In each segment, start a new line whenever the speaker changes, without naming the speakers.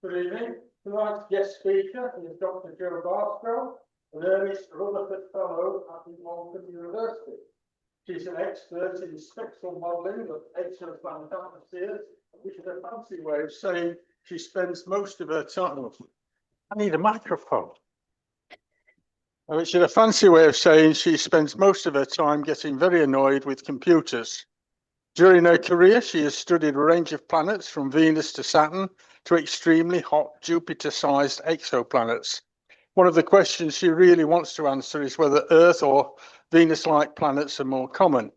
Good evening. Tonight's guest speaker is Dr. Jo Barstow, an Ernest Rutherford Fellow at the Malvern University. She's an expert in spectral modelling of exoplanet atmospheres, which is a fancy way of saying she spends most of her time. I need a microphone. Which is a fancy way of saying she spends most of her time getting very annoyed with computers. During her career, she has studied a range of planets from Venus to Saturn to extremely hot Jupiter-sized exoplanets. One of the questions she really wants to answer is whether Earth or Venus-like planets are more common.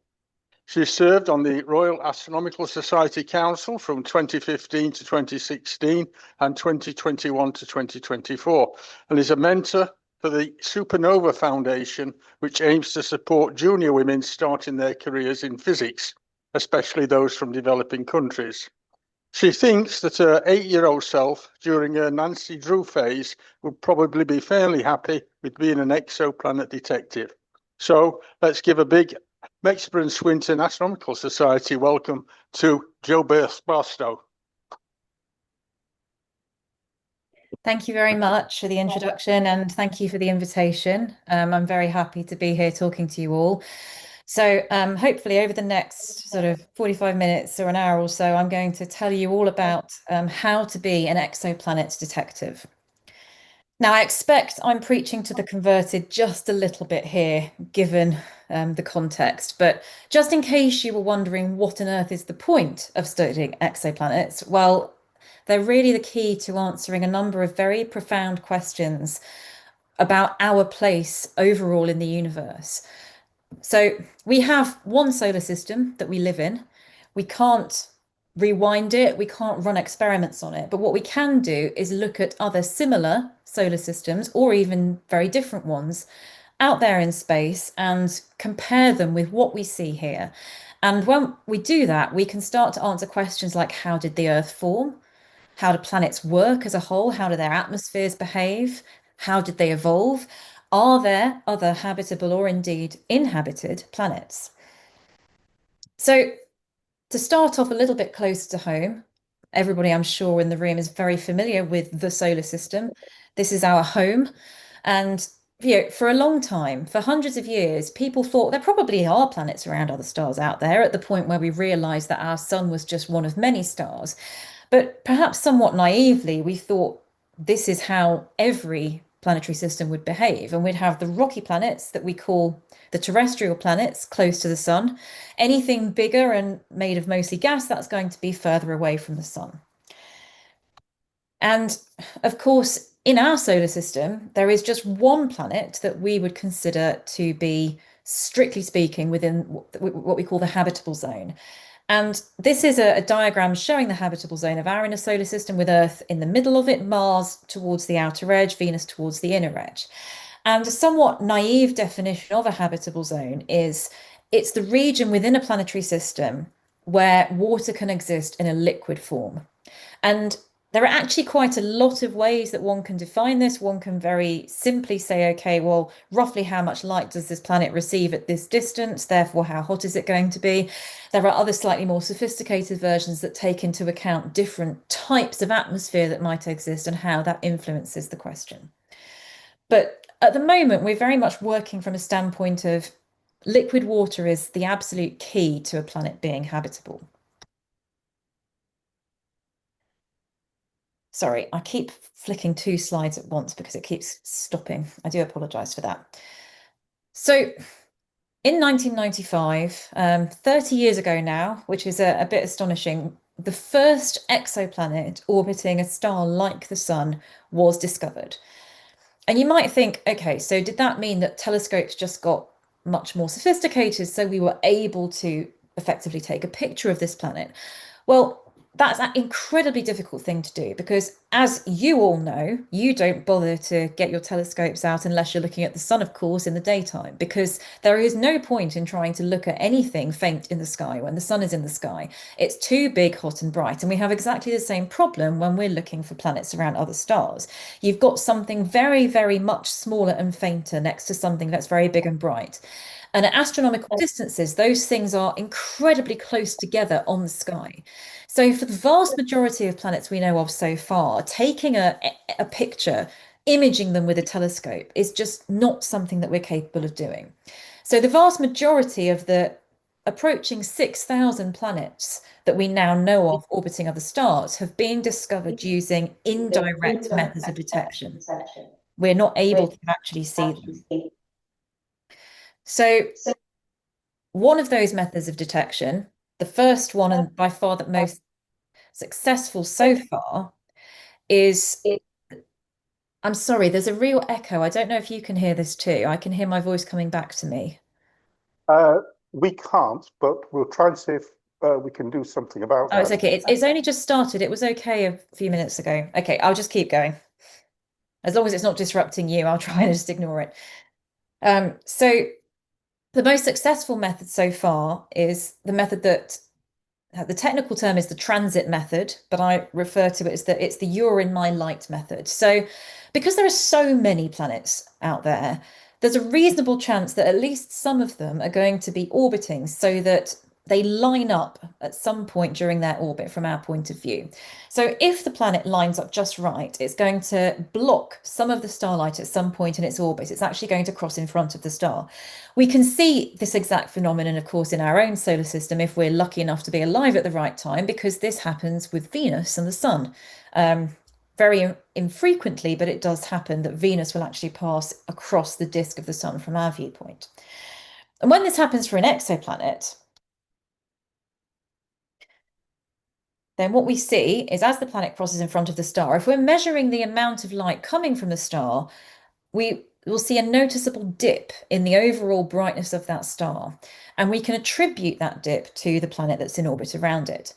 She served on the Royal Astronomical Society Council from 2015 to 2016 and 2021 to 2024, and is a mentor for the Supernova Foundation, which aims to support junior women starting their careers in physics, especially those from developing countries. She thinks that her 8-year-old self during her Nancy Drew phase would probably be fairly happy with being an exoplanet detective. So let's give a big Mexborough and Swinton Astronomical Society welcome to Jo Barstow.
Thank you very much for the introduction and thank you for the invitation. I'm very happy to be here talking to you all. So hopefully over the next sort of 45 minutes or an hour or so, I'm going to tell you all about how to be an exoplanet detective. Now, I expect I'm preaching to the converted just a little bit here, given the context, but just in case you were wondering what on earth is the point of studying exoplanets, well, they're really the key to answering a number of very profound questions about our place overall in the universe. So we have one solar system that we live in. We can't rewind it. We can't run experiments on it. But what we can do is look at other similar solar systems or even very different ones out there in space and compare them with what we see here. And when we do that, we can start to answer questions like, how did the Earth form? How do planets work as a whole? How do their atmospheres behave? How did they evolve? Are there other habitable or indeed inhabited planets? So to start off a little bit closer to home, everybody I'm sure in the room is very familiar with the solar system. This is our home. And for a long time, for hundreds of years, people thought there probably are planets around other stars out there at the point where we realized that our sun was just one of many stars. But perhaps somewhat naively, we thought this is how every planetary system would behave. And we'd have the rocky planets that we call the terrestrial planets close to the sun. Anything bigger and made of mostly gas, that's going to be further away from the sun. And of course, in our solar system, there is just one planet that we would consider to be, strictly speaking, within what we call the habitable zone. And this is a diagram showing the habitable zone of our inner solar system, with Earth in the middle of it, Mars towards the outer edge, Venus towards the inner edge. And a somewhat naive definition of a habitable zone is it's the region within a planetary system where water can exist in a liquid form. And there are actually quite a lot of ways that one can define this. One can very simply say, okay, well, roughly how much light does this planet receive at this distance? Therefore, how hot is it going to be? There are other slightly more sophisticated versions that take into account different types of atmosphere that might exist and how that influences the question. But at the moment, we're very much working from a standpoint of liquid water is the absolute key to a planet being habitable. Sorry, I keep flicking 2 slides at once because it keeps stopping. I do apologize for that. So in 1995, 30 years ago now, which is a bit astonishing, the first exoplanet orbiting a star like the sun was discovered. And you might think, okay, so did that mean that telescopes just got much more sophisticated, so we were able to effectively take a picture of this planet? Well, that's an incredibly difficult thing to do because, as you all know, you don't bother to get your telescopes out unless you're looking at the sun, of course, in the daytime, because there is no point in trying to look at anything faint in the sky when the sun is in the sky. It's too big, hot and bright. And we have exactly the same problem when we're looking for planets around other stars. You've got something very, very much smaller and fainter next to something that's very big and bright. And at astronomical distances, those things are incredibly close together on the sky. So for the vast majority of planets we know of so far, taking a picture, imaging them with a telescope is just not something that we're capable of doing. So the vast majority of the approaching 6,000 planets that we now know of orbiting other stars have been discovered using indirect methods of detection. We're not able to actually see them. So one of those methods of detection, the first one and by far the most successful so far, is, I'm sorry, there's a real echo. I don't know if you can hear this too. I can hear my voice coming back to me.
We can't, but we'll try and see if we can do something about that.
Oh, it's okay. It's only just started. It was okay a few minutes ago. Okay, I'll just keep going. As long as it's not disrupting you, I'll try and just ignore it. So the most successful method so far is the method that the technical term is the transit method, but I refer to it as it's the you're in my light method. So because there are so many planets out there, there's a reasonable chance that at least some of them are going to be orbiting so that they line up at some point during their orbit from our point of view. So if the planet lines up just right, it's going to block some of the starlight at some point in its orbit. It's actually going to cross in front of the star. We can see this exact phenomenon, of course, in our own solar system if we're lucky enough to be alive at the right time, because this happens with Venus and the Sun. Very infrequently, but it does happen that Venus will actually pass across the disk of the Sun from our viewpoint. And when this happens for an exoplanet, then what we see is as the planet crosses in front of the star, if we're measuring the amount of light coming from the star, we will see a noticeable dip in the overall brightness of that star. And we can attribute that dip to the planet that's in orbit around it.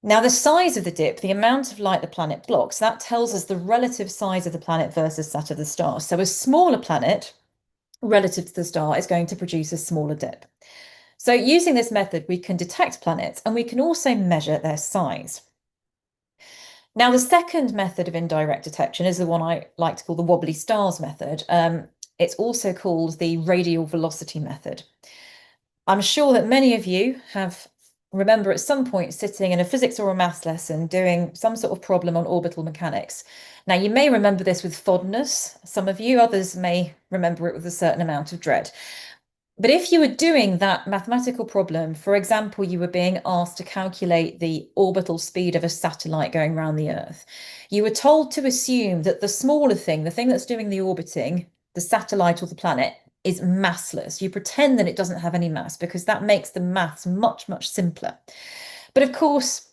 Now, the size of the dip, the amount of light the planet blocks, that tells us the relative size of the planet versus that of the star. So a smaller planet relative to the star is going to produce a smaller dip. So using this method, we can detect planets and we can also measure their size. Now, the second method of indirect detection is the one I like to call the wobbly stars method. It's also called the radial velocity method. I'm sure that many of you remember at some point sitting in a physics or a maths lesson doing some sort of problem on orbital mechanics. Now, you may remember this with fondness, some of you, others may remember it with a certain amount of dread. But if you were doing that mathematical problem, for example, you were being asked to calculate the orbital speed of a satellite going around the Earth, you were told to assume that the smaller thing, the thing that's doing the orbiting, the satellite or the planet, is massless. You pretend that it doesn't have any mass because that makes the maths much, much simpler. But of course,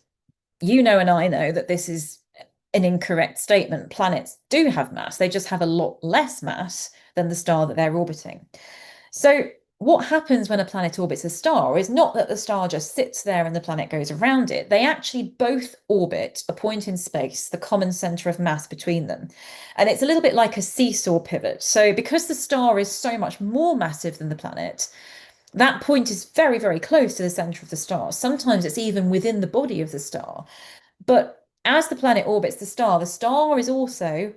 you know and I know that this is an incorrect statement. Planets do have mass. They just have a lot less mass than the star that they're orbiting. So what happens when a planet orbits a star is not that the star just sits there and the planet goes around it. They actually both orbit a point in space, the common center of mass between them. And it's a little bit like a seesaw pivot. So because the star is so much more massive than the planet, that point is very, very close to the center of the star. Sometimes it's even within the body of the star. But as the planet orbits the star is also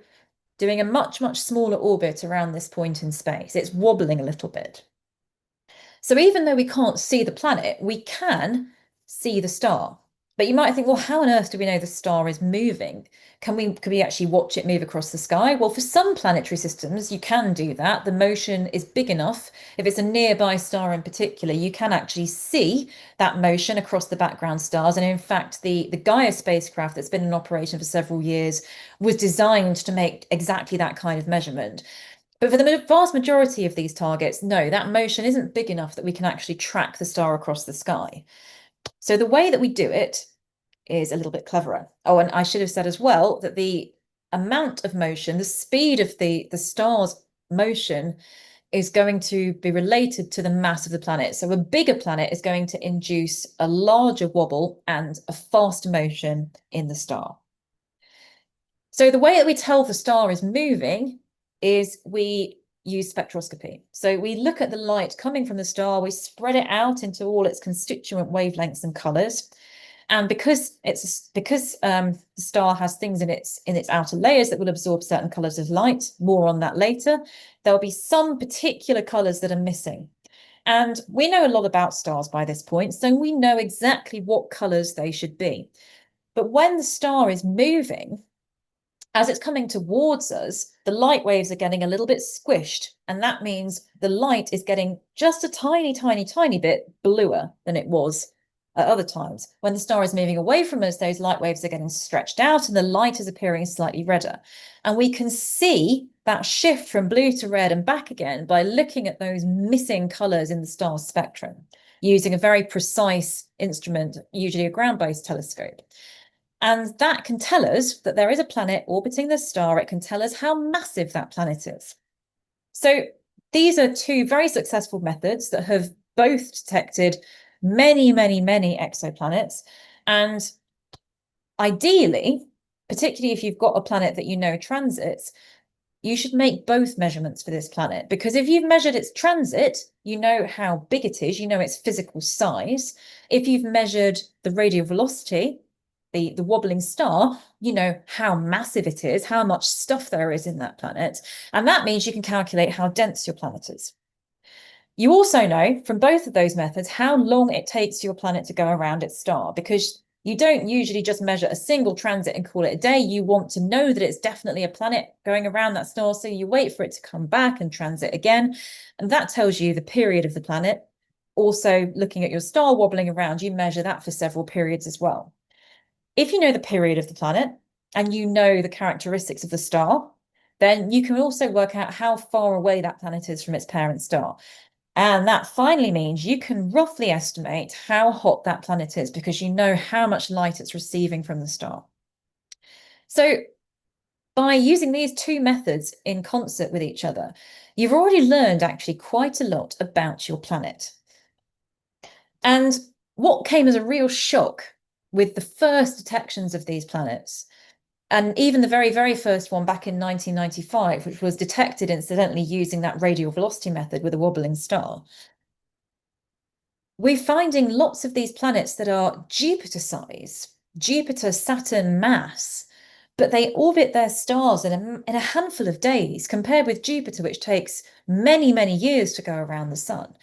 doing a much, much smaller orbit around this point in space. It's wobbling a little bit. So even though we can't see the planet, we can see the star. But you might think, well, how on earth do we know the star is moving? Can we actually watch it move across the sky? Well, for some planetary systems, you can do that. The motion is big enough. If it's a nearby star in particular, you can actually see that motion across the background stars. And in fact, the Gaia spacecraft that's been in operation for several years was designed to make exactly that kind of measurement. But for the vast majority of these targets, no, that motion isn't big enough that we can actually track the star across the sky. So the way that we do it is a little bit cleverer. Oh, and I should have said as well that the amount of motion, the speed of the star's motion is going to be related to the mass of the planet. So a bigger planet is going to induce a larger wobble and a faster motion in the star. So the way that we tell the star is moving is we use spectroscopy. So we look at the light coming from the star, we spread it out into all its constituent wavelengths and colors. And because the star has things in its outer layers that will absorb certain colors of light, more on that later, there'll be some particular colors that are missing. And we know a lot about stars by this point, so we know exactly what colours they should be. But when the star is moving, as it's coming towards us, the light waves are getting a little bit squished, and that means the light is getting just a tiny, tiny, tiny bit bluer than it was at other times. When the star is moving away from us, those light waves are getting stretched out and the light is appearing slightly redder. And we can see that shift from blue to red and back again by looking at those missing colours in the star's spectrum using a very precise instrument, usually a ground-based telescope. And that can tell us that there is a planet orbiting the star. It can tell us how massive that planet is. So these are two very successful methods that have both detected many, many, many exoplanets. And ideally, particularly if you've got a planet that you know transits, you should make both measurements for this planet, because if you've measured its transit, you know how big it is, you know its physical size. If you've measured the radial velocity, the wobbling star, you know how massive it is, how much stuff there is in that planet. And that means you can calculate how dense your planet is. You also know from both of those methods how long it takes your planet to go around its star, because you don't usually just measure a single transit and call it a day. You want to know that it's definitely a planet going around that star, so you wait for it to come back and transit again. And that tells you the period of the planet. Also, looking at your star wobbling around, you measure that for several periods as well. If you know the period of the planet and you know the characteristics of the star, then you can also work out how far away that planet is from its parent star. And that finally means you can roughly estimate how hot that planet is, because you know how much light it's receiving from the star. So by using these two methods in concert with each other, you've already learned actually quite a lot about your planet. And what came as a real shock with the first detections of these planets, and even the very, very first one back in 1995, which was detected incidentally using that radial velocity method with a wobbling star, we're finding lots of these planets that are Jupiter size, Jupiter, Saturn mass, but they orbit their stars in a handful of days, compared with Jupiter, which takes many, many years to go around the sun.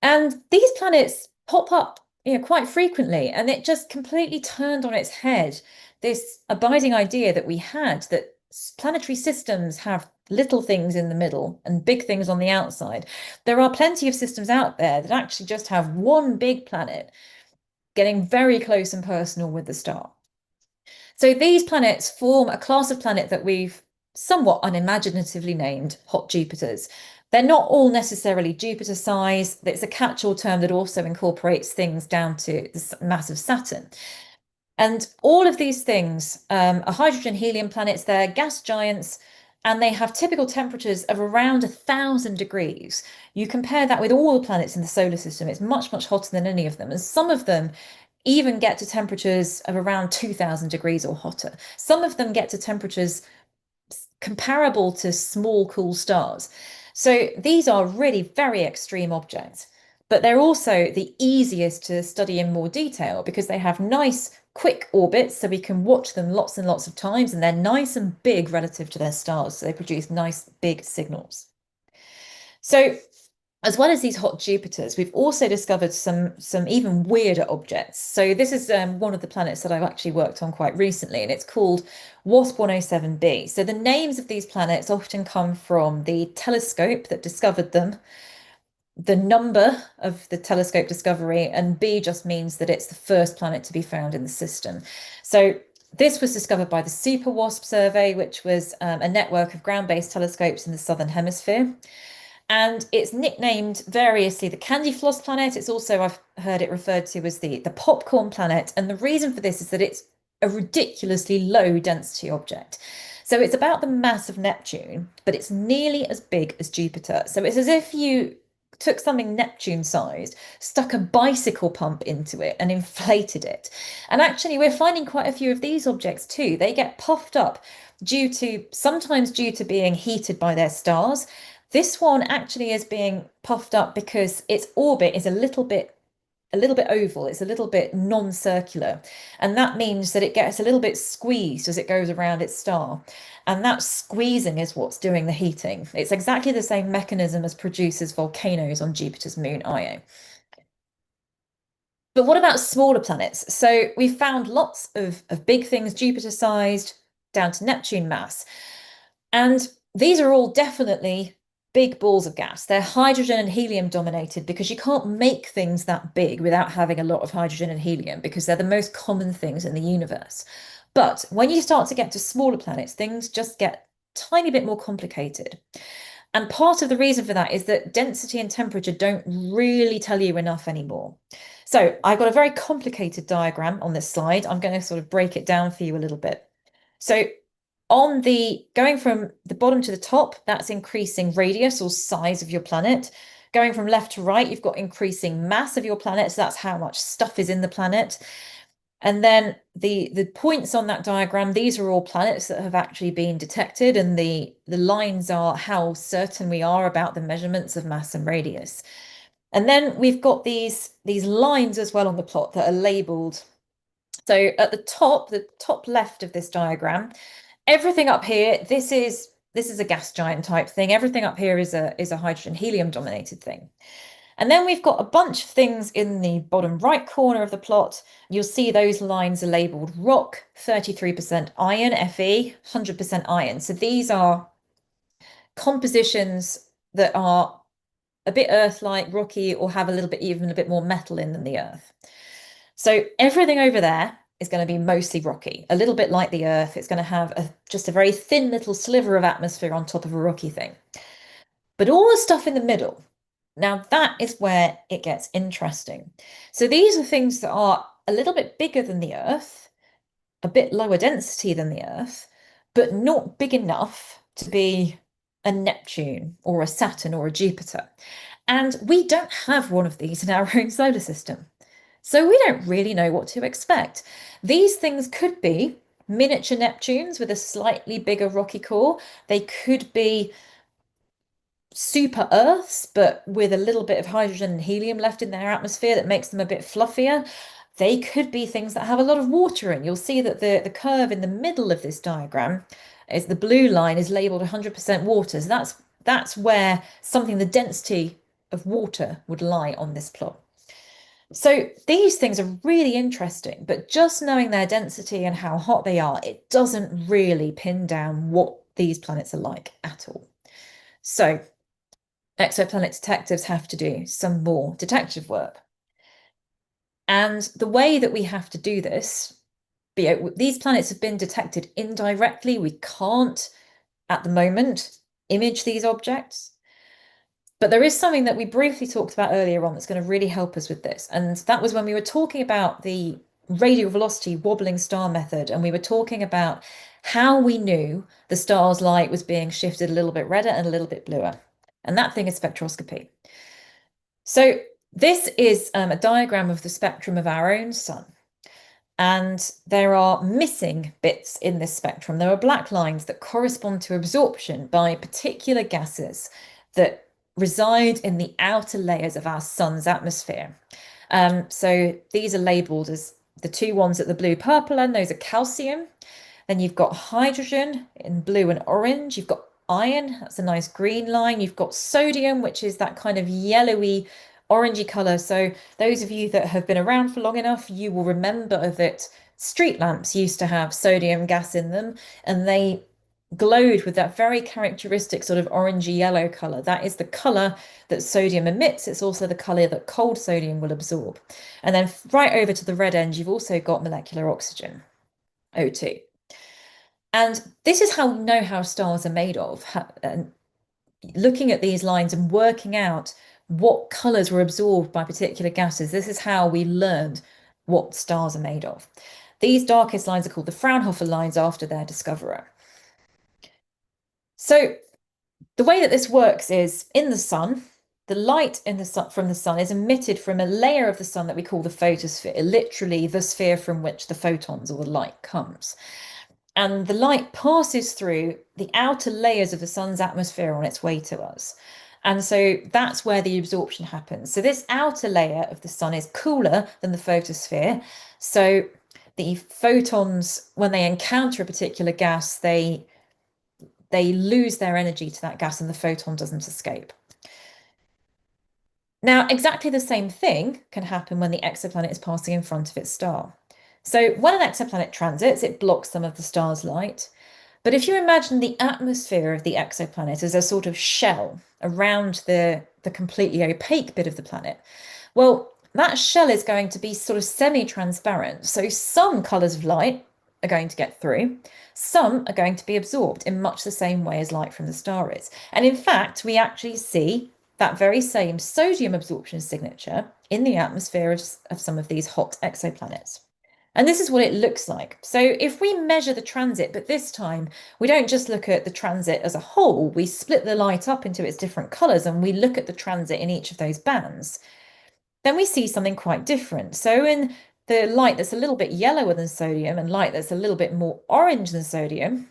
And these planets pop up, quite frequently, and it just completely turned on its head this abiding idea that we had, that planetary systems have little things in the middle and big things on the outside. There are plenty of systems out there that actually just have one big planet getting very close and personal with the star. So these planets form a class of planet that we've somewhat unimaginatively named hot Jupiters. They're not all necessarily Jupiter size. It's a catch-all term that also incorporates things down to the mass of Saturn. And all of these things are hydrogen helium planets. They're gas giants, and they have typical temperatures of around 1,000 degrees. You compare that with all the planets in the solar system, it's much, much hotter than any of them. And some of them even get to temperatures of around 2,000 degrees or hotter. Some of them get to temperatures comparable to small cool stars. So these are really very extreme objects, but they're also the easiest to study in more detail because they have nice quick orbits, so we can watch them lots and lots of times, and they're nice and big relative to their stars, so they produce nice big signals. So as well as these hot Jupiters, we've also discovered some even weirder objects. So this is one of the planets that I've actually worked on quite recently, and it's called WASP 107b. So the names of these planets often come from the telescope that discovered them, the number of the telescope discovery, and B just means that it's the first planet to be found in the system. So this was discovered by the Super WASP survey, which was a network of ground-based telescopes in the Southern Hemisphere. And it's nicknamed variously the candy floss planet. It's also, I've heard it referred to as the popcorn planet. And the reason for this is that it's a ridiculously low density object. So it's about the mass of Neptune, but it's nearly as big as Jupiter. So it's as if you took something Neptune sized, stuck a bicycle pump into it and inflated it. And actually we're finding quite a few of these objects too. They get puffed up sometimes due to being heated by their stars. This one actually is being puffed up because its orbit is a little bit a little bit oval, it's a little bit non-circular, and that means that it gets a little bit squeezed as it goes around its star, and that squeezing is what's doing the heating. It's exactly the same mechanism as produces volcanoes on Jupiter's moon Io. But what about smaller planets? So we've found lots of big things, Jupiter-sized, down to Neptune mass. And these are all definitely big balls of gas. They're hydrogen and helium dominated because you can't make things that big without having a lot of hydrogen and helium because they're the most common things in the universe. But when you start to get to smaller planets, things just get a tiny bit more complicated. And part of the reason for that is that density and temperature don't really tell you enough anymore. So I've got a very complicated diagram on this slide. I'm going to sort of break it down for you a little bit. So on the going from the bottom to the top, that's increasing radius or size of your planet. Going from left to right, you've got increasing mass of your planet. So that's how much stuff is in the planet. And then the points on that diagram, these are all planets that have actually been detected, and the lines are how certain we are about the measurements of mass and radius. And then we've got these lines as well on the plot that are labeled. So at the top left of this diagram, everything up here, this is a gas giant type thing. Everything up here is a hydrogen helium dominated thing. And then we've got a bunch of things in the bottom right corner of the plot. You'll see those lines are labeled rock, 33% iron, Fe, 100% iron. So these are compositions that are a bit Earth-like, rocky, or have even a bit more metal in than the Earth. So everything over there is going to be mostly rocky, a little bit like the Earth. It's going to have just a very thin little sliver of atmosphere on top of a rocky thing. But all the stuff in the middle, now that is where it gets interesting. So these are things that are a little bit bigger than the Earth, a bit lower density than the Earth, but not big enough to be a Neptune or a Saturn or a Jupiter. And we don't have one of these in our own solar system. So we don't really know what to expect. These things could be miniature Neptunes with a slightly bigger rocky core. They could be super Earths, but with a little bit of hydrogen and helium left in their atmosphere that makes them a bit fluffier. They could be things that have a lot of water in. You'll see that the curve in the middle of this diagram is the blue line is labeled 100% water. So that's where the density of water would lie on this plot. So these things are really interesting, but just knowing their density and how hot they are, it doesn't really pin down what these planets are like at all. So exoplanet detectives have to do some more detective work. And the way that we have to do this, these planets have been detected indirectly. We can't, at the moment, image these objects. But there is something that we briefly talked about earlier on that's going to really help us with this. And that was when we were talking about the radial velocity wobbling star method. And we were talking about how we knew the star's light was being shifted a little bit redder and a little bit bluer. And that thing is spectroscopy. So this is a diagram of the spectrum of our own sun. And there are missing bits in this spectrum. There are black lines that correspond to absorption by particular gases that reside in the outer layers of our sun's atmosphere. So these are labeled as the two ones at the blue purple end, those are calcium. Then you've got hydrogen in blue and orange. You've got iron, that's a nice green line. You've got sodium, which is that kind of yellowy, orangey color. So those of you that have been around for long enough, you will remember that street lamps used to have sodium gas in them, and they glowed with that very characteristic sort of orangey yellow color. That is the color that sodium emits. It's also the color that cold sodium will absorb. And then right over to the red end, you've also got molecular oxygen, O2. And this is how we know how stars are made of. And looking at these lines and working out what colors were absorbed by particular gases, this is how we learned what stars are made of. These darkest lines are called the Fraunhofer lines after their discoverer. So the way that this works is in the sun, the light from the sun is emitted from a layer of the sun that we call the photosphere, literally the sphere from which the photons or the light comes. And the light passes through the outer layers of the sun's atmosphere on its way to us. And so that's where the absorption happens. So this outer layer of the sun is cooler than the photosphere. So the photons, when they encounter a particular gas, they lose their energy to that gas and the photon doesn't escape. Now, exactly the same thing can happen when the exoplanet is passing in front of its star. So when an exoplanet transits, it blocks some of the star's light. But if you imagine the atmosphere of the exoplanet as a sort of shell around the completely opaque bit of the planet, well, that shell is going to be sort of semi-transparent. So some colours of light are going to get through, some are going to be absorbed in much the same way as light from the star is. And in fact, we actually see that very same sodium absorption signature in the atmosphere of some of these hot exoplanets. And this is what it looks like. So if we measure the transit, but this time we don't just look at the transit as a whole, we split the light up into its different colours and we look at the transit in each of those bands, then we see something quite different. So in the light that's a little bit yellower than sodium and light that's a little bit more orange than sodium,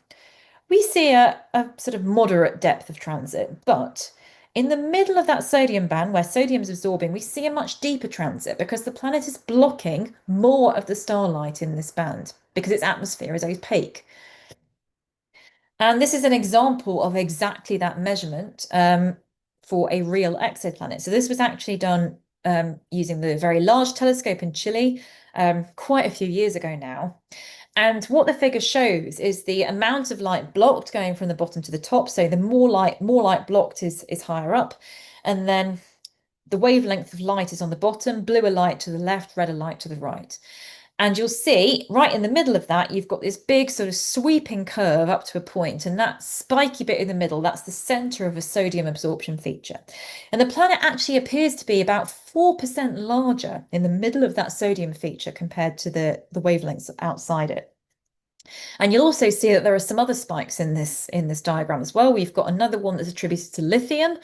we see a sort of moderate depth of transit. But in the middle of that sodium band, where sodium is absorbing, we see a much deeper transit because the planet is blocking more of the starlight in this band because its atmosphere is opaque. And this is an example of exactly that measurement for a real exoplanet. So this was actually done using the Very Large Telescope in Chile quite a few years ago now. And what the figure shows is the amount of light blocked going from the bottom to the top. So the more light blocked is higher up. And then the wavelength of light is on the bottom, bluer light to the left, redder light to the right. And you'll see right in the middle of that, you've got this big sort of sweeping curve up to a point, and that spiky bit in the middle, that's the center of a sodium absorption feature. And the planet actually appears to be about 4% larger in the middle of that sodium feature compared to the wavelengths outside it. And you'll also see that there are some other spikes in this diagram as well. We've got another one that's attributed to lithium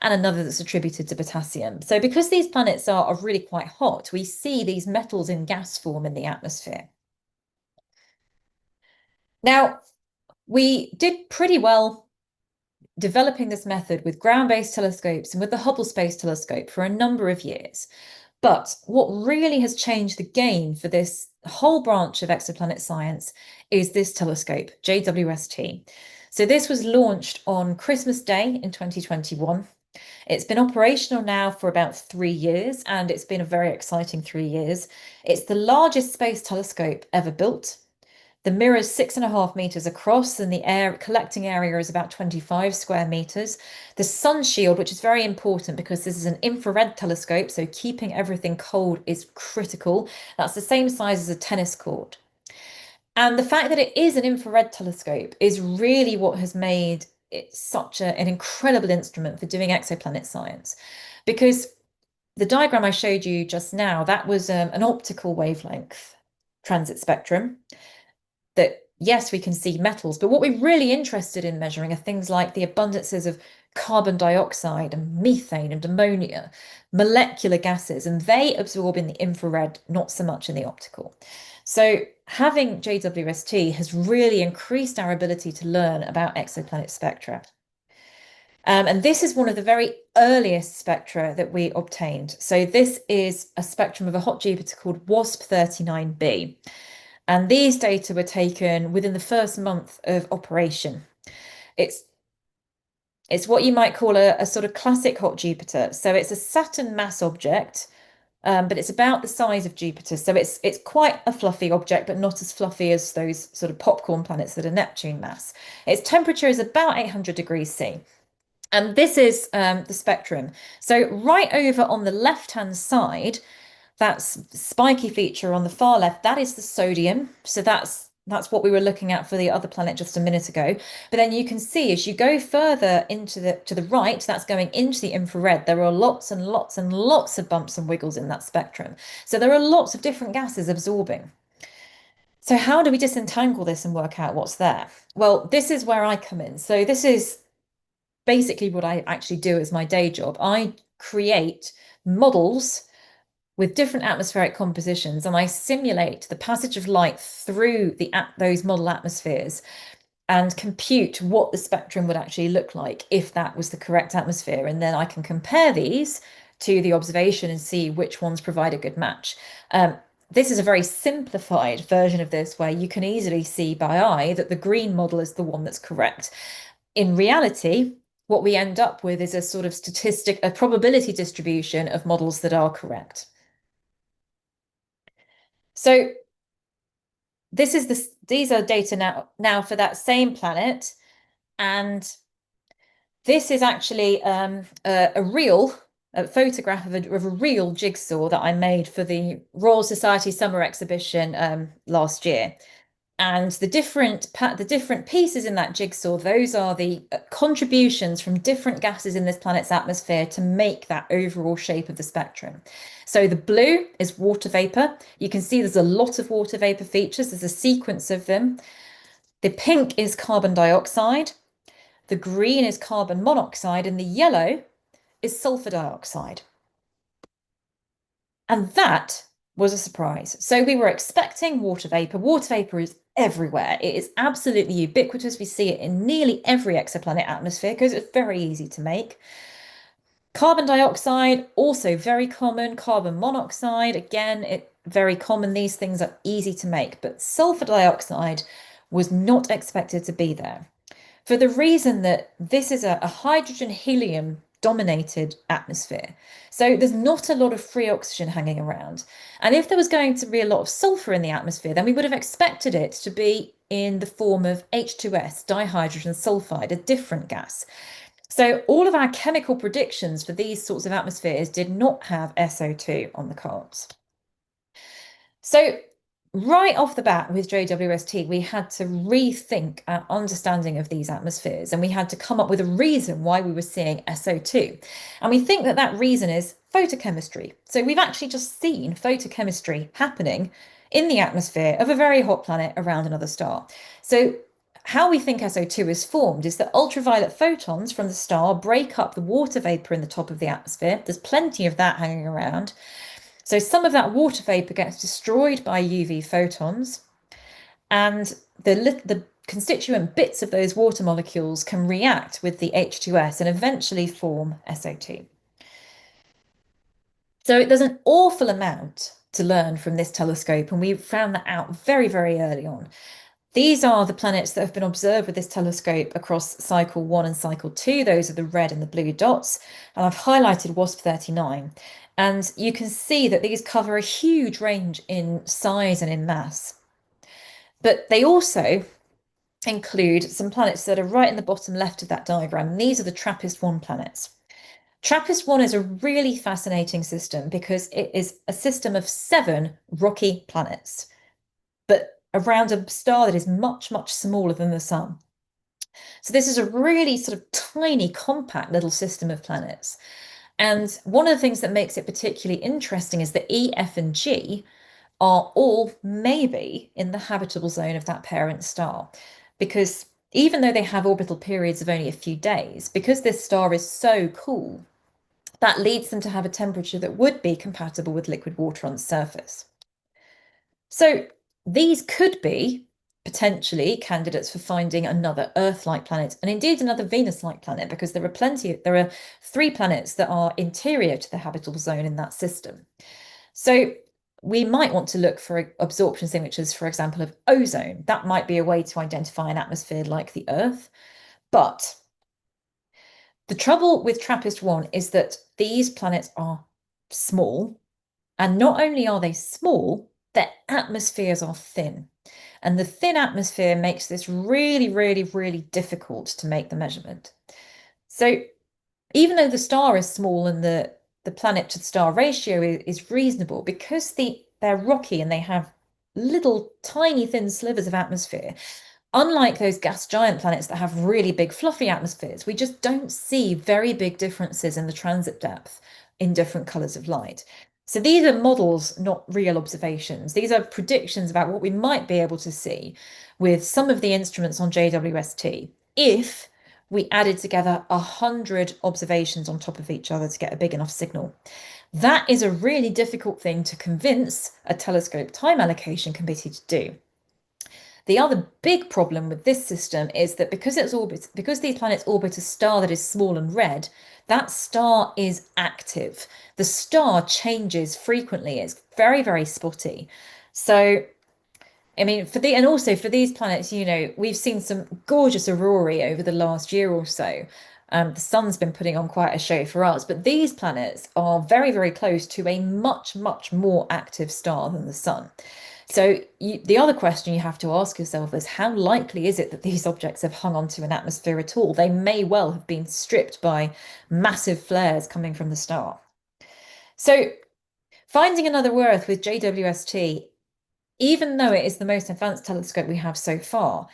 and another that's attributed to potassium. So because these planets are really quite hot, we see these metals in gas form in the atmosphere. Now, we did pretty well developing this method with ground-based telescopes and with the Hubble Space Telescope for a number of years. But what really has changed the game for this whole branch of exoplanet science is this telescope, JWST. So this was launched on Christmas Day in 2021. It's been operational now for about 3 years, and it's been a very exciting 3 years. It's the largest space telescope ever built. The mirror is 6.5 meters across, and the collecting area is about 25 square meters. The sun shield, which is very important because this is an infrared telescope, so keeping everything cold is critical. That's the same size as a tennis court. And the fact that it is an infrared telescope is really what has made it such an incredible instrument for doing exoplanet science. Because the diagram I showed you just now, that was an optical wavelength transit spectrum. That, yes, we can see metals, but what we're really interested in measuring are things like the abundances of carbon dioxide and methane and ammonia, molecular gases, and they absorb in the infrared, not so much in the optical. So having JWST has really increased our ability to learn about exoplanet spectra. And this is one of the very earliest spectra that we obtained. So this is a spectrum of a hot Jupiter called WASP-39b. And these data were taken within the first month of operation. It's what you might call a sort of classic hot Jupiter. So it's a Saturn mass object, but it's about the size of Jupiter. So it's quite a fluffy object, but not as fluffy as those sort of popcorn planets that are Neptune mass. Its temperature is about 800 degrees C. And this is the spectrum. So right over on the left-hand side, that spiky feature on the far left, that is the sodium. So that's what we were looking at for the other planet just a minute ago. But then you can see as you go further to the right, that's going into the infrared. There are lots and lots and lots of bumps and wiggles in that spectrum. So there are lots of different gases absorbing. So how do we disentangle this and work out what's there? Well, this is where I come in. So this is basically what I actually do as my day job. I create models with different atmospheric compositions, and I simulate the passage of light through those model atmospheres and compute what the spectrum would actually look like if that was the correct atmosphere. And then I can compare these to the observation and see which ones provide a good match. This is a very simplified version of this, where you can easily see by eye that the green model is the one that's correct. In reality, what we end up with is a sort of a probability distribution of models that are correct. So these are data now for that same planet, and this is actually a photograph of a real jigsaw that I made for the Royal Society Summer Exhibition last year. And the different pieces in that jigsaw, those are the contributions from different gases in this planet's atmosphere to make that overall shape of the spectrum. So the blue is water vapor. You can see there's a lot of water vapor features. There's a sequence of them. The pink is carbon dioxide. The green is carbon monoxide, and the yellow is sulfur dioxide. And that was a surprise. So we were expecting water vapor. Water vapor is everywhere. It is absolutely ubiquitous. We see it in nearly every exoplanet atmosphere because it's very easy to make. Carbon dioxide, also very common. Carbon monoxide, again, very common. These things are easy to make, but sulfur dioxide was not expected to be there, for the reason that this is a hydrogen-helium dominated atmosphere. So there's not a lot of free oxygen hanging around. And if there was going to be a lot of sulfur in the atmosphere, then we would have expected it to be in the form of H2S, dihydrogen sulfide, a different gas. So all of our chemical predictions for these sorts of atmospheres did not have SO2 on the cards. So right off the bat with JWST, we had to rethink our understanding of these atmospheres, and we had to come up with a reason why we were seeing SO2. And we think that that reason is photochemistry. So we've actually just seen photochemistry happening in the atmosphere of a very hot planet around another star. So how we think SO2 is formed is that ultraviolet photons from the star break up the water vapor in the top of the atmosphere. There's plenty of that hanging around. So some of that water vapor gets destroyed by UV photons, and the constituent bits of those water molecules can react with the H2S and eventually form SO2. So there's an awful amount to learn from this telescope, and we found that out very, very early on. These are the planets that have been observed with this telescope across cycle 1 and cycle 2. Those are the red and the blue dots, and I've highlighted WASP 39. And you can see that these cover a huge range in size and in mass. But they also include some planets that are right in the bottom left of that diagram. And these are the TRAPPIST-1 planets. TRAPPIST-1 is a really fascinating system because it is a system of 7 rocky planets, but around a star that is much, much smaller than the Sun. So this is a really sort of tiny, compact little system of planets. And one of the things that makes it particularly interesting is that E, F, and G are all maybe in the habitable zone of that parent star, because even though they have orbital periods of only a few days, because this star is so cool, that leads them to have a temperature that would be compatible with liquid water on the surface. So these could be potentially candidates for finding another Earth-like planet, and indeed another Venus-like planet, because there are 3 planets that are interior to the habitable zone in that system. So we might want to look for absorption signatures, for example, of ozone. That might be a way to identify an atmosphere like the Earth. But the trouble with TRAPPIST-1 is that these planets are small, and not only are they small, their atmospheres are thin. And the thin atmosphere makes this really, really, really difficult to make the measurement. So even though the star is small and the planet to the star ratio is reasonable, because they're rocky and they have little tiny thin slivers of atmosphere, unlike those gas giant planets that have really big fluffy atmospheres, we just don't see very big differences in the transit depth in different colors of light. So these are models, not real observations. These are predictions about what we might be able to see with some of the instruments on JWST if we added together 100 observations on top of each other to get a big enough signal. That is a really difficult thing to convince a telescope time allocation committee to do. The other big problem with this system is that because these planets orbit a star that is small and red, that star is active. The star changes frequently. It's very, very spotty. So, I mean, and also for these planets, you know, we've seen some gorgeous aurorae over the last year or so. The sun's been putting on quite a show for us, but these planets are very, very close to a much, much more active star than the sun. So the other question you have to ask yourself is, how likely is it that these objects have hung onto an atmosphere at all? They may well have been stripped by massive flares coming from the star. So finding another Earth with JWST, even though it is the most advanced telescope we have so far,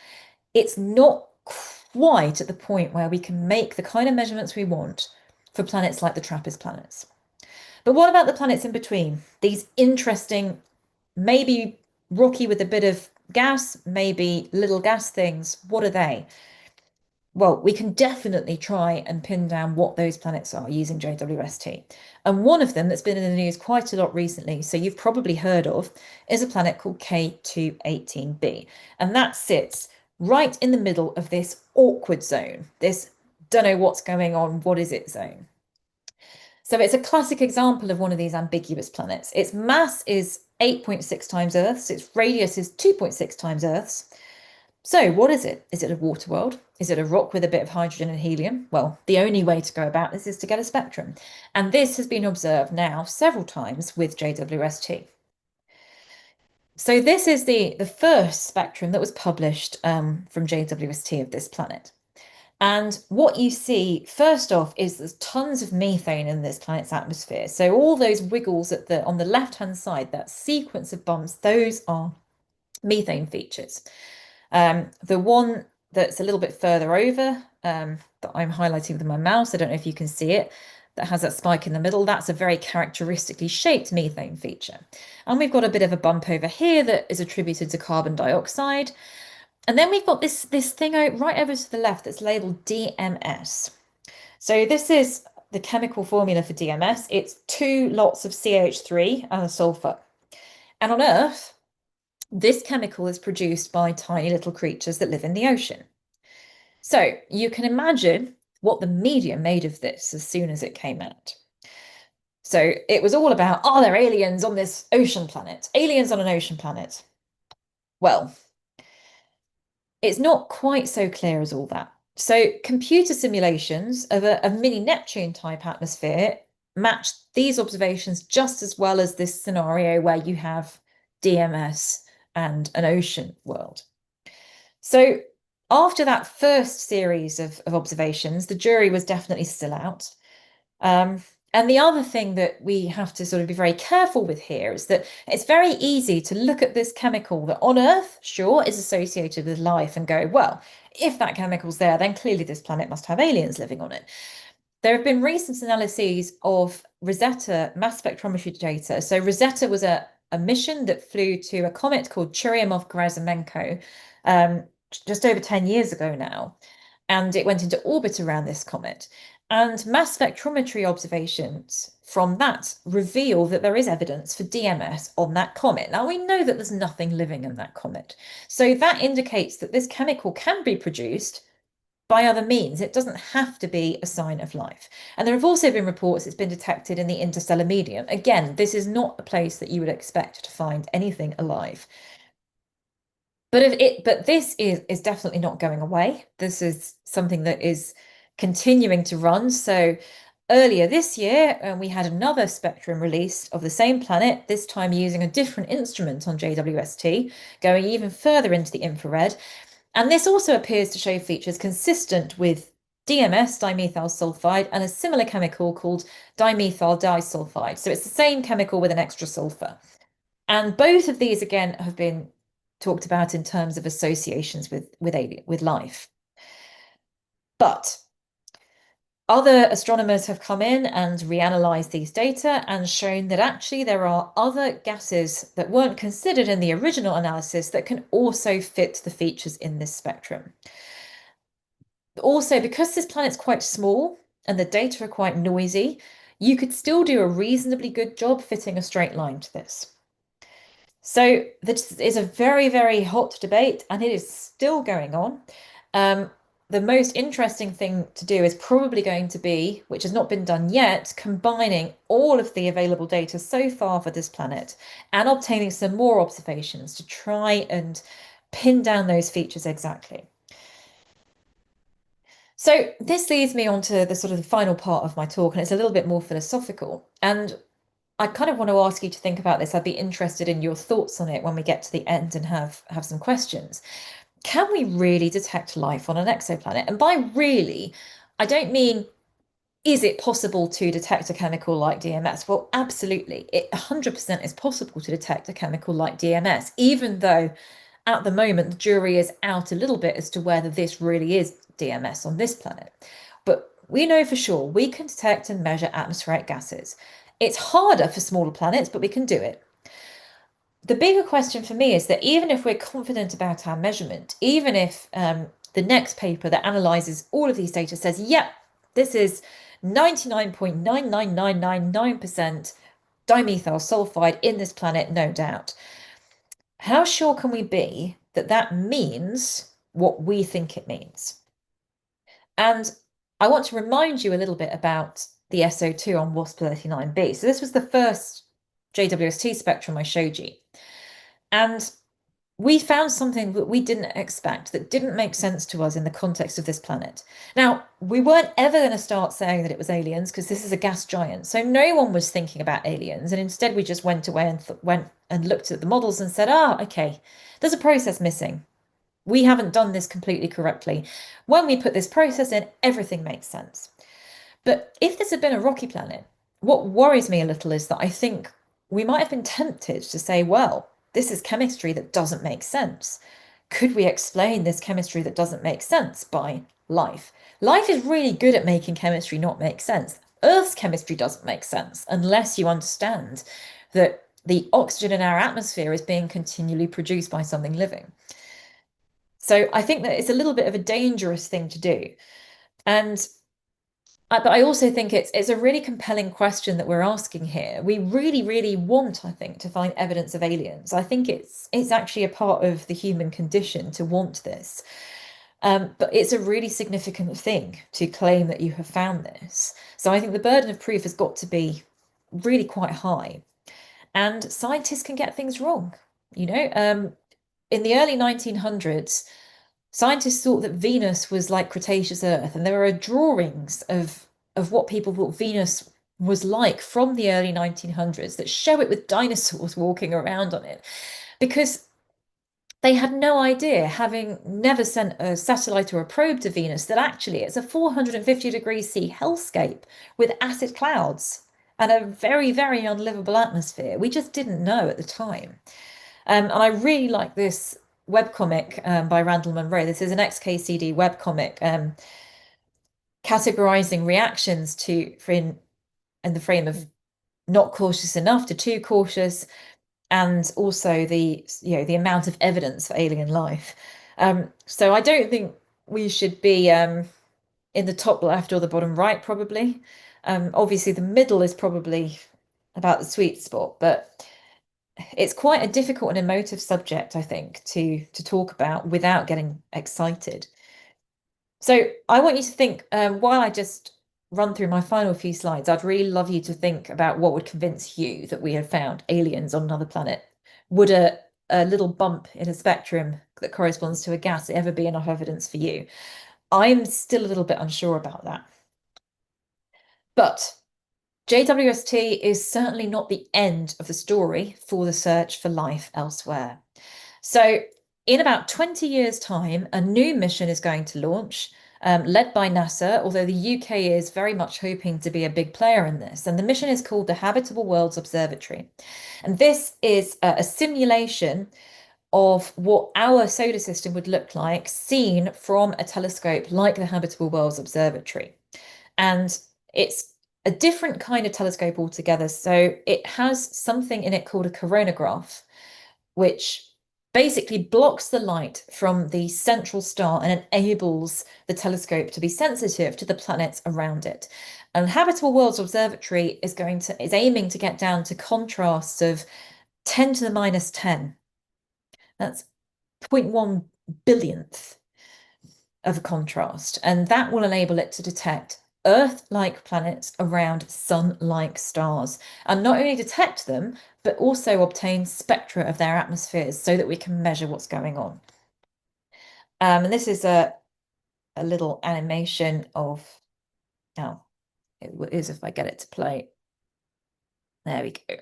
it's not quite at the point where we can make the kind of measurements we want for planets like the TRAPPIST planets. But what about the planets in between? These interesting, maybe rocky with a bit of gas, maybe little gas things. What are they? Well, we can definitely try and pin down what those planets are using JWST. And one of them that's been in the news quite a lot recently, so you've probably heard of, is a planet called K218b. And that sits right in the middle of this awkward zone, this don't know what's going on, what is it zone. So it's a classic example of one of these ambiguous planets. Its mass is 8.6 times Earth's, its radius is 2.6 times Earth's. So what is it? Is it a water world? Is it a rock with a bit of hydrogen and helium? Well, the only way to go about this is to get a spectrum. And this has been observed now several times with JWST. So this is the first spectrum that was published from JWST of this planet. And what you see first off is there's tons of methane in this planet's atmosphere. So all those wiggles on the left-hand side, that sequence of bumps, those are methane features. The one that's a little bit further over, that I'm highlighting with my mouse, I don't know if you can see it, that has that spike in the middle, that's a very characteristically shaped methane feature. And we've got a bit of a bump over here that is attributed to carbon dioxide. And then we've got this thing right over to the left that's labeled DMS. So this is the chemical formula for DMS. It's 2 lots of CH3 and a sulfur. And on Earth, this chemical is produced by tiny little creatures that live in the ocean. So you can imagine what the media made of this as soon as it came out. So it was all about, are there aliens on this ocean planet? Aliens on an ocean planet. Well, it's not quite so clear as all that. So computer simulations of a mini Neptune type atmosphere match these observations just as well as this scenario where you have DMS and an ocean world. So after that first series of observations, the jury was definitely still out. And the other thing that we have to sort of be very careful with here is that it's very easy to look at this chemical that on Earth, sure, is associated with life and go, well, if that chemical's there, then clearly this planet must have aliens living on it. There have been recent analyses of Rosetta mass spectrometry data. So Rosetta was a mission that flew to a comet called Churyumov-Gerasimenko just over 10 years ago now. And it went into orbit around this comet. And mass spectrometry observations from that reveal that there is evidence for DMS on that comet. Now, we know that there's nothing living in that comet. So that indicates that this chemical can be produced by other means. It doesn't have to be a sign of life. And there have also been reports it's been detected in the interstellar medium. Again, this is not a place that you would expect to find anything alive. But this is definitely not going away. This is something that is continuing to run. So earlier this year, we had another spectrum released of the same planet, this time using a different instrument on JWST, going even further into the infrared. And this also appears to show features consistent with DMS, dimethyl sulfide, and a similar chemical called dimethyl disulfide. So it's the same chemical with an extra sulfur. And both of these, again, have been talked about in terms of associations with life. But other astronomers have come in and reanalyzed these data and shown that actually there are other gases that weren't considered in the original analysis that can also fit the features in this spectrum. Also, because this planet's quite small and the data are quite noisy, you could still do a reasonably good job fitting a straight line to this. So this is a very, very hot debate, and it is still going on. The most interesting thing to do is probably going to be, which has not been done yet, combining all of the available data so far for this planet and obtaining some more observations to try and pin down those features exactly. So this leads me on to the sort of the final part of my talk, and it's a little bit more philosophical. And I kind of want to ask you to think about this. I'd be interested in your thoughts on it when we get to the end and have some questions. Can we really detect life on an exoplanet? And by really, I don't mean, is it possible to detect a chemical like DMS? Well, absolutely. It 100% is possible to detect a chemical like DMS, even though at the moment the jury is out a little bit as to whether this really is DMS on this planet. But we know for sure we can detect and measure atmospheric gases. It's harder for smaller planets, but we can do it. The bigger question for me is that even if we're confident about our measurement, even if the next paper that analyzes all of these data says, yep, this is 99.99999% dimethyl sulfide in this planet, no doubt. How sure can we be that that means what we think it means? And I want to remind you a little bit about the SO2 on WASP-39b. So this was the first JWST spectrum I showed you. And we found something that we didn't expect, that didn't make sense to us in the context of this planet. Now, we weren't ever going to start saying that it was aliens because this is a gas giant. So no one was thinking about aliens. And instead, we just went away and went and looked at the models and said, okay, there's a process missing. We haven't done this completely correctly. When we put this process in, everything makes sense. But if this had been a rocky planet, what worries me a little is that I think we might have been tempted to say, well, this is chemistry that doesn't make sense. Could we explain this chemistry that doesn't make sense by life? Life is really good at making chemistry not make sense. Earth's chemistry doesn't make sense unless you understand that the oxygen in our atmosphere is being continually produced by something living. So I think that it's a little bit of a dangerous thing to do. But I also think it's a really compelling question that we're asking here. We really, really want, I think, to find evidence of aliens. I think it's actually a part of the human condition to want this. But it's a really significant thing to claim that you have found this. So I think the burden of proof has got to be really quite high. And scientists can get things wrong. You know, in the early 1900s, scientists thought that Venus was like Cretaceous Earth, and there are drawings of what people thought Venus was like from the early 1900s that show it with dinosaurs walking around on it, because they had no idea, having never sent a satellite or a probe to Venus, that actually it's a 450 degrees C hellscape with acid clouds and a very, very unlivable atmosphere. We just didn't know at the time. And I really like this webcomic by Randall Munroe. This is an XKCD webcomic categorizing reactions in the frame of not cautious enough to too cautious, and also the amount of evidence for alien life. So I don't think we should be in the top left or the bottom right, probably. Obviously, the middle is probably about the sweet spot, but it's quite a difficult and emotive subject, I think, to talk about without getting excited. So I want you to think, while I just run through my final few slides, I'd really love you to think about what would convince you that we have found aliens on another planet. Would a little bump in a spectrum that corresponds to a gas ever be enough evidence for you? I'm still a little bit unsure about that. But JWST is certainly not the end of the story for the search for life elsewhere. So in about 20 years' time, a new mission is going to launch, led by NASA, although the UK is very much hoping to be a big player in this. And the mission is called the Habitable Worlds Observatory. And this is a simulation of what our solar system would look like seen from a telescope like the Habitable Worlds Observatory. And it's a different kind of telescope altogether. So it has something in it called a coronagraph, which basically blocks the light from the central star and enables the telescope to be sensitive to the planets around it. And Habitable Worlds Observatory is aiming to get down to contrasts of 10 to the minus 10. That's 0.1 billionth of a contrast, and that will enable it to detect Earth-like planets around Sun-like stars, and not only detect them, but also obtain spectra of their atmospheres so that we can measure what's going on. And this is a little animation of, now it is if I get it to play. There we go.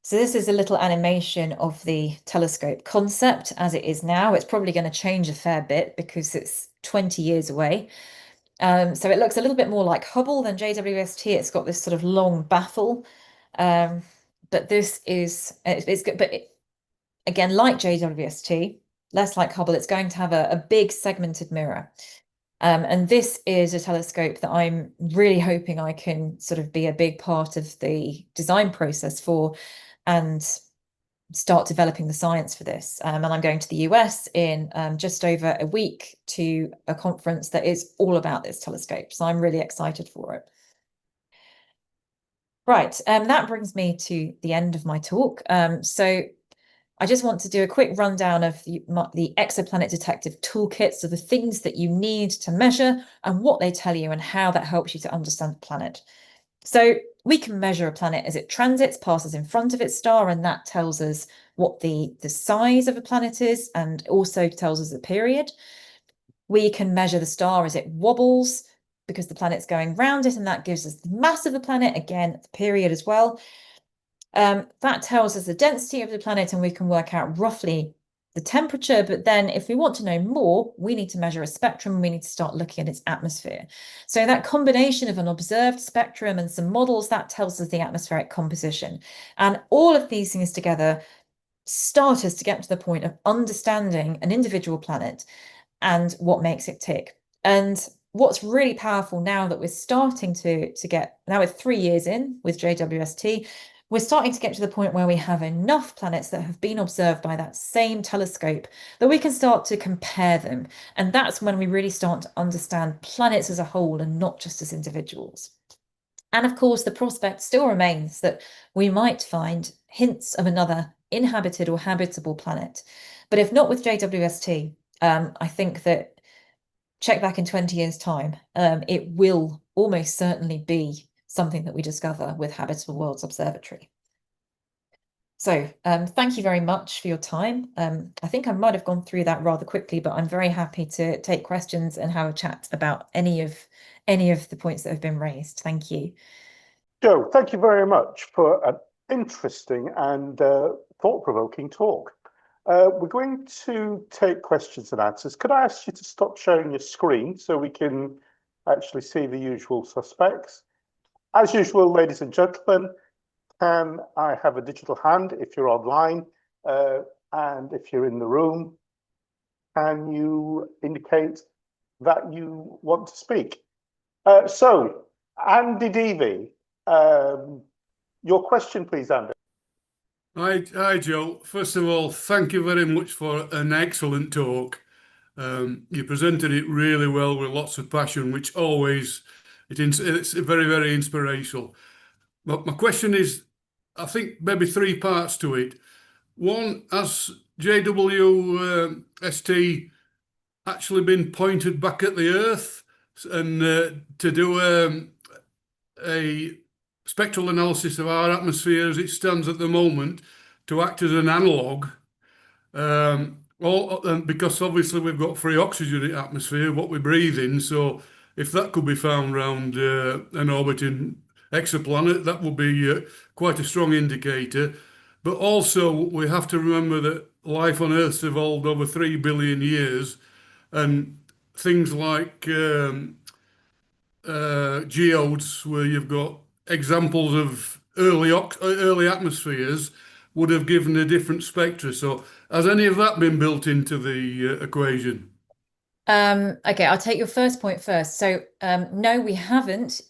So this is a little animation of the telescope concept as it is now. It's probably going to change a fair bit because it's 20 years away. So it looks a little bit more like Hubble than JWST. It's got this sort of long baffle. But this is, it's good. But again, like JWST, less like Hubble, it's going to have a big segmented mirror. And this is a telescope that I'm really hoping I can sort of be a big part of the design process for and start developing the science for this. And I'm going to the US in just over a week to a conference that is all about this telescope. So I'm really excited for it. Right, that brings me to the end of my talk. So I just want to do a quick rundown of the exoplanet detective toolkit, so the things that you need to measure and what they tell you and how that helps you to understand the planet. So we can measure a planet as it transits, passes in front of its star, and that tells us what the size of a planet is and also tells us the period. We can measure the star as it wobbles because the planet's going round it, and that gives us the mass of the planet, again, the period as well. That tells us the density of the planet, and we can work out roughly the temperature. But then if we want to know more, we need to measure a spectrum. We need to start looking at its atmosphere. So that combination of an observed spectrum and some models, that tells us the atmospheric composition. And all of these things together start us to get to the point of understanding an individual planet and what makes it tick. And what's really powerful now that we're starting to get, now we're 3 years in with JWST, we're starting to get to the point where we have enough planets that have been observed by that same telescope that we can start to compare them. And that's when we really start to understand planets as a whole and not just as individuals. And of course, the prospect still remains that we might find hints of another inhabited or habitable planet. But if not with JWST, I think that check back in 20 years' time, it will almost certainly be something that we discover with Habitable Worlds Observatory. So thank you very much for your time. I think I might have gone through that rather quickly, but I'm very happy to take questions and have a chat about any of the points that have been raised. Thank you.
Jo, thank you very much for an interesting and thought-provoking talk. We're going to take questions and answers. Could I ask you to stop sharing your screen so we can actually see the usual suspects? As usual, ladies and gentlemen, can I have a digital hand if you're online? And if you're in the room, can you indicate that you want to speak? So, Andy Devey, your question, please, Andy.
Hi, Jo. First of all, thank you very much for an excellent talk. You presented it really well with lots of passion, which always, it's very, very inspirational. But my question is, I think maybe 3 parts to it. One, has JWST actually been pointed back at the Earth and to do a spectral analysis of our atmosphere as it stands at the moment to act as an analogue? Because obviously we've got free oxygen in the atmosphere, what we breathe in. So if that could be found around an orbiting exoplanet, that would be quite a strong indicator. But also we have to remember that life on Earth's evolved over 3 billion years, and things like geodes, where you've got examples of early atmospheres, would have given a different spectra. So has any of that been built into the equation?
Okay, I'll take your first point first. So no, we haven't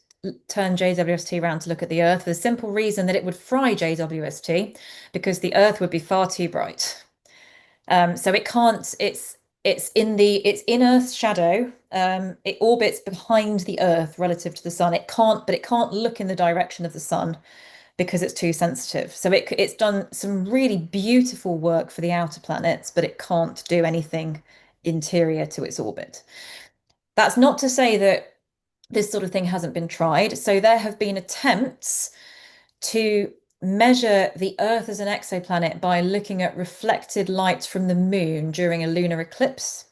turned JWST around to look at the Earth for the simple reason that it would fry JWST because the Earth would be far too bright. So it can't, it's in Earth's shadow. It orbits behind the Earth relative to the sun. It can't look in the direction of the sun. because it's too sensitive. So it's done some really beautiful work for the outer planets, but it can't do anything interior to its orbit. That's not to say that this sort of thing hasn't been tried. So there have been attempts to measure the Earth as an exoplanet by looking at reflected light from the moon during a lunar eclipse,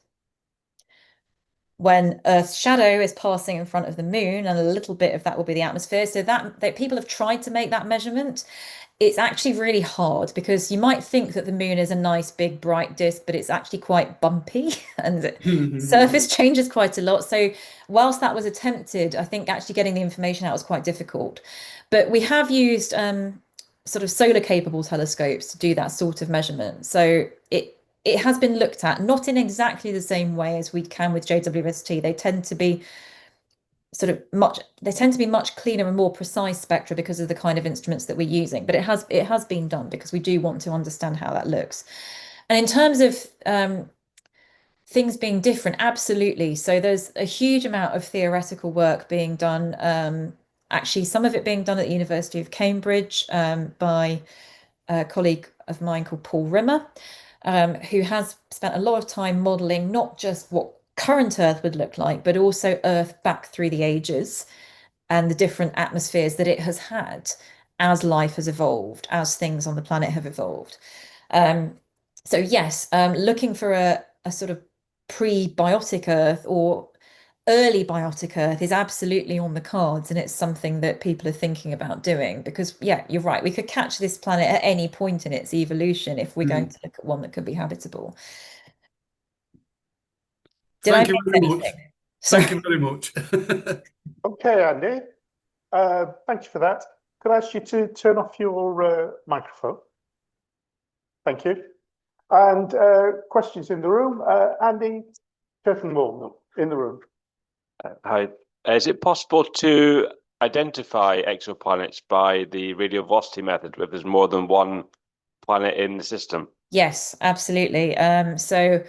when Earth's shadow is passing in front of the moon, and a little bit of that will be the atmosphere. So that people have tried to make that measurement. It's actually really hard because you might think that the moon is a nice big bright disk, but it's actually quite bumpy and the surface changes quite a lot. So whilst that was attempted, I think actually getting the information out was quite difficult. But we have used sort of solar capable telescopes to do that sort of measurement. So it has been looked at, not in exactly the same way as we can with JWST. They tend to be much cleaner and more precise spectra because of the kind of instruments that we're using. But it has been done because we do want to understand how that looks. And in terms of things being different, absolutely. So there's a huge amount of theoretical work being done. Actually, some of it being done at the University of Cambridge by a colleague of mine called Paul Rimmer, who has spent a lot of time modeling not just what current Earth would look like, but also Earth back through the ages and the different atmospheres that it has had as life has evolved, as things on the planet have evolved. So yes, looking for a sort of pre-biotic Earth or early biotic Earth is absolutely on the cards, and it's something that people are thinking about doing because, yeah, you're right. We could catch this planet at any point in its evolution if we're going to look at one that could be habitable.
Thank you very much. Thank you very much.
Okay, Andy. Thank you for that. Could I ask you to turn off your microphone? Thank you. And questions in the room? Andy Kirkman-Walden in the room.
Hi. Is it possible to identify exoplanets by the radial velocity method if there's more than one planet in the system?
Yes, absolutely. So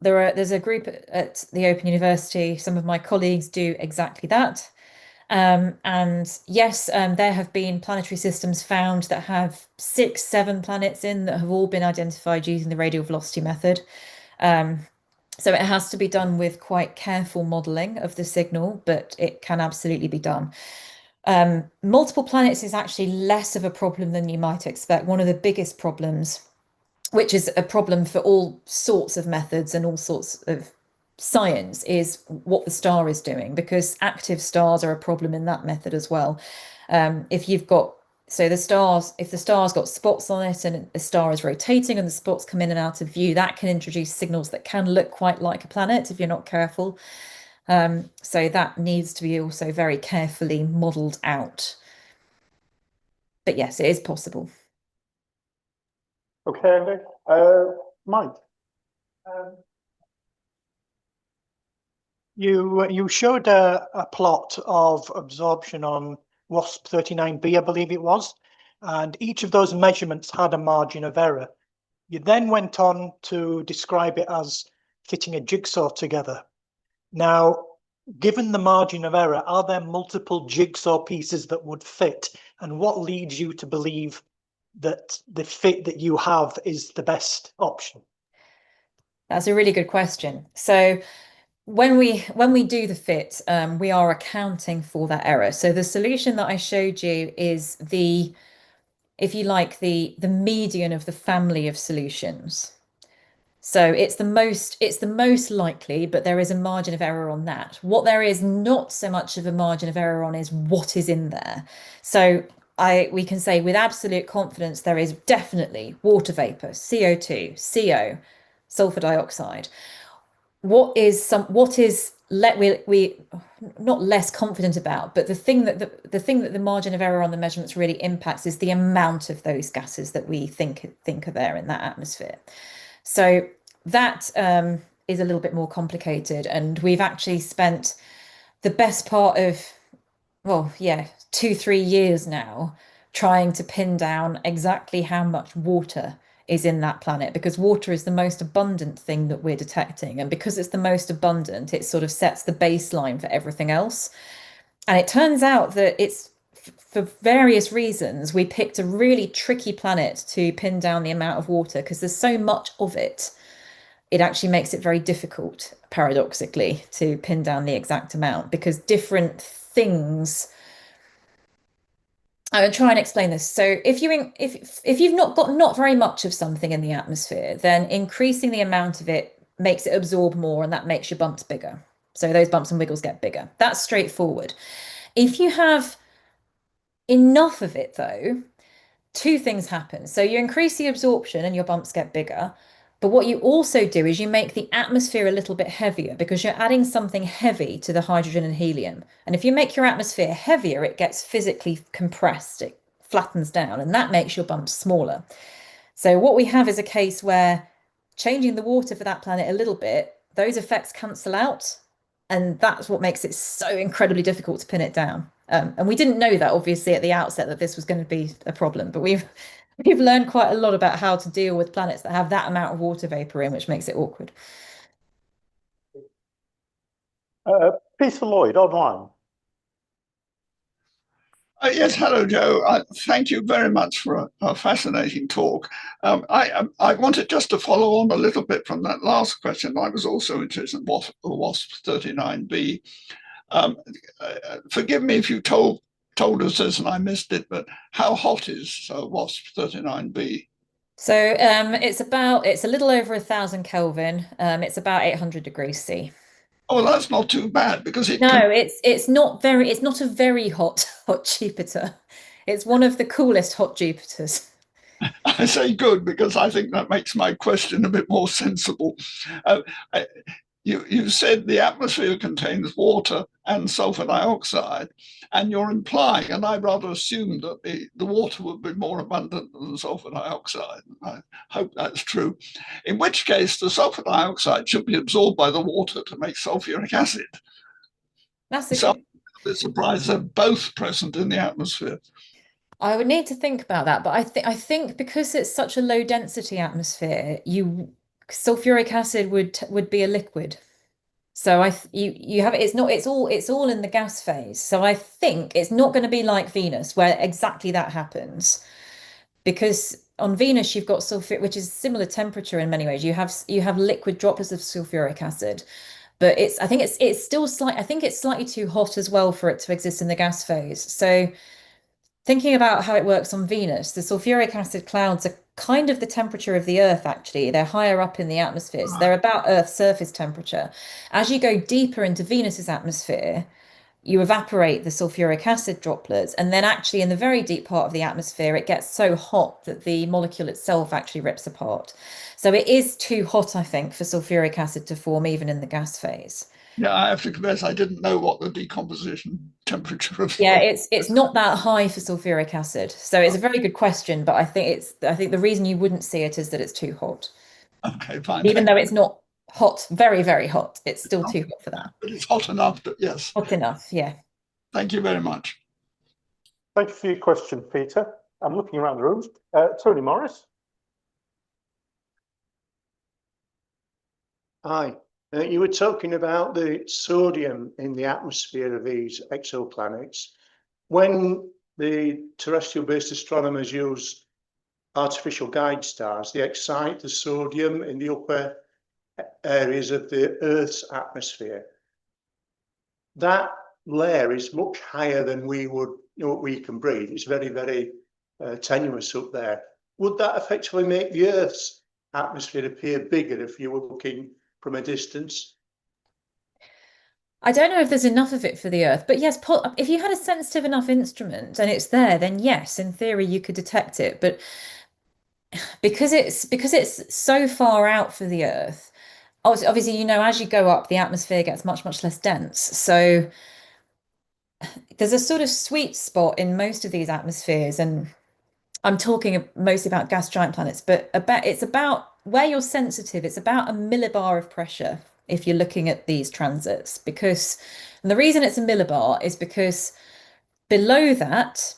there's a group at the Open University. Some of my colleagues do exactly that. And yes, there have been planetary systems found that have 6, 7 planets in that have all been identified using the radial velocity method. So it has to be done with quite careful modeling of the signal, but it can absolutely be done. Multiple planets is actually less of a problem than you might expect. One of the biggest problems, which is a problem for all sorts of methods and all sorts of science, is what the star is doing, because active stars are a problem in that method as well. If the star's got spots on it and the star is rotating and the spots come in and out of view, that can introduce signals that can look quite like a planet if you're not careful. So that needs to be also very carefully modeled out. But yes, it is possible.
Okay, Andy. Mike.
You showed a plot of absorption on WASP 39b, I believe it was, and each of those measurements had a margin of error. You then went on to describe it as fitting a jigsaw together. Now, given the margin of error, are there multiple jigsaw pieces that would fit? And what leads you to believe that the fit that you have is the best option?
That's a really good question. So when we do the fit, we are accounting for that error. So the solution that I showed you is if you like, the median of the family of solutions. So it's the most likely, but there is a margin of error on that. What there is not so much of a margin of error on is what is in there. So we can say with absolute confidence there is definitely water vapor, CO2, CO, sulfur dioxide. What is we not less confident about, but the thing that the margin of error on the measurements really impacts is the amount of those gases that we think are there in that atmosphere. So that is a little bit more complicated, and we've actually spent the best part of 2-3 years now trying to pin down exactly how much water is in that planet, because water is the most abundant thing that we're detecting, and because it's the most abundant, it sort of sets the baseline for everything else. And it turns out that it's for various reasons, we picked a really tricky planet to pin down the amount of water because there's so much of it. It actually makes it very difficult, paradoxically, to pin down the exact amount because different things. I will try and explain this. So if you've not got not very much of something in the atmosphere, then increasing the amount of it makes it absorb more, and that makes your bumps bigger. So those bumps and wiggles get bigger. That's straightforward. If you have enough of it, though, two things happen. So you increase the absorption and your bumps get bigger. But what you also do is you make the atmosphere a little bit heavier because you're adding something heavy to the hydrogen and helium. And if you make your atmosphere heavier, it gets physically compressed, it flattens down, and that makes your bumps smaller. So what we have is a case where changing the water for that planet a little bit, those effects cancel out. And that's what makes it so incredibly difficult to pin it down. And we didn't know that, obviously, at the outset that this was going to be a problem. But we've learned quite a lot about how to deal with planets that have that amount of water vapor in, which makes it awkward.
Peter Lloyd, online.
Yes, hello, Joe. Thank you very much for a fascinating talk. I wanted just to follow on a little bit from that last question. I was also interested in WASP-39b. Forgive me if you told us this and I missed it, but how hot is WASP-39b?
So it's a little over 1,000 Kelvin. It's about 800 degrees C.
Oh, that's not too bad because
it's not a very hot Jupiter. It's one of the coolest hot Jupiters.
I say good because I think that makes my question a bit more sensible. You said the atmosphere contains water and sulfur dioxide, and you're implying, and I rather assumed that the water would be more abundant than the sulfur dioxide. I hope that's true. In which case, the sulfur dioxide should be absorbed by the water to make sulfuric acid. So I'm a bit surprised they're both present in the atmosphere.
I would need to think about that, but I think because it's such a low density atmosphere, sulfuric acid would be a liquid. So you have it's all in the gas phase. So I think it's not going to be like Venus where exactly that happens, because on Venus you've got sulfur, which is similar temperature in many ways. You have liquid droplets of sulfuric acid, but I think it's slightly too hot as well for it to exist in the gas phase. So thinking about how it works on Venus, the sulfuric acid clouds are kind of the temperature of the Earth, actually. They're higher up in the atmosphere. So they're about Earth's surface temperature. As you go deeper into Venus's atmosphere, you evaporate the sulfuric acid droplets. And then actually in the very deep part of the atmosphere, it gets so hot that the molecule itself actually rips apart. So it is too hot, I think, for sulfuric acid to form even in the gas phase.
Yeah, I have to confess, I didn't know what the decomposition temperature of.
Yeah, it's not that high for sulfuric acid. So it's a very good question, but I think the reason you wouldn't see it is that it's too hot.
Okay, fine.
Even though it's not hot, very, very hot, it's still too hot for that.
But it's hot enough, yes.
Hot enough, yeah.
Thank you very much.
Thank you for your question, Peter. I'm looking around the room. Tony Morris.
Hi. You were talking about the sodium in the atmosphere of these exoplanets. When the terrestrial-based astronomers use artificial guide stars, they excite the sodium in the upper areas of the Earth's atmosphere. That layer is much higher than we can breathe. It's very, very tenuous up there. Would that effectively make the Earth's atmosphere appear bigger if you were looking from a distance?
I don't know if there's enough of it for the Earth, but yes, if you had a sensitive enough instrument and it's there, then yes, in theory you could detect it. But because it's so far out for the Earth, obviously, as you go up, the atmosphere gets much, much less dense. So there's a sort of sweet spot in most of these atmospheres, and I'm talking mostly about gas giant planets, but it's about where you're sensitive. It's about a millibar of pressure if you're looking at these transits, and the reason it's a millibar is because below that,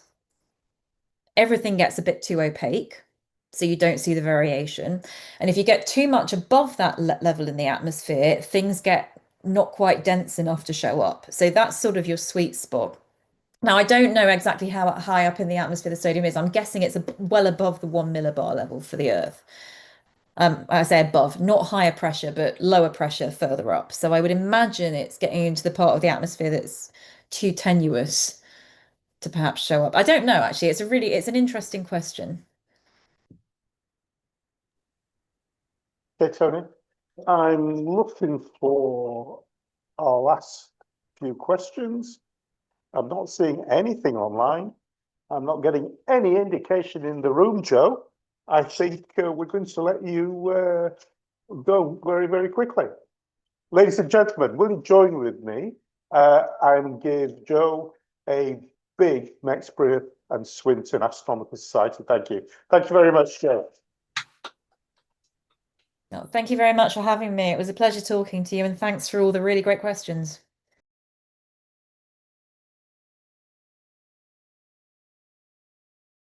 everything gets a bit too opaque, so you don't see the variation. And if you get too much above that level in the atmosphere, things get not quite dense enough to show up. So that's sort of your sweet spot. Now, I don't know exactly how high up in the atmosphere the sodium is. I'm guessing it's well above the 1 millibar level for the Earth. I say above, not higher pressure, but lower pressure further up. So I would imagine it's getting into the part of the atmosphere that's too tenuous to perhaps show up. I don't know, actually. It's an interesting question.
Okay, Tony. I'm looking for our last few questions. I'm not seeing anything online. I'm not getting any indication in the room, Joe. I think we're going to let you go very, very quickly. Ladies and gentlemen, will you join with me and give Joe a big Mexbury and Swinton Astronomical Society? Thank you. Thank you very much, Joe.
No, thank you very much for having me. It was a pleasure talking to you, and thanks for all the really great questions.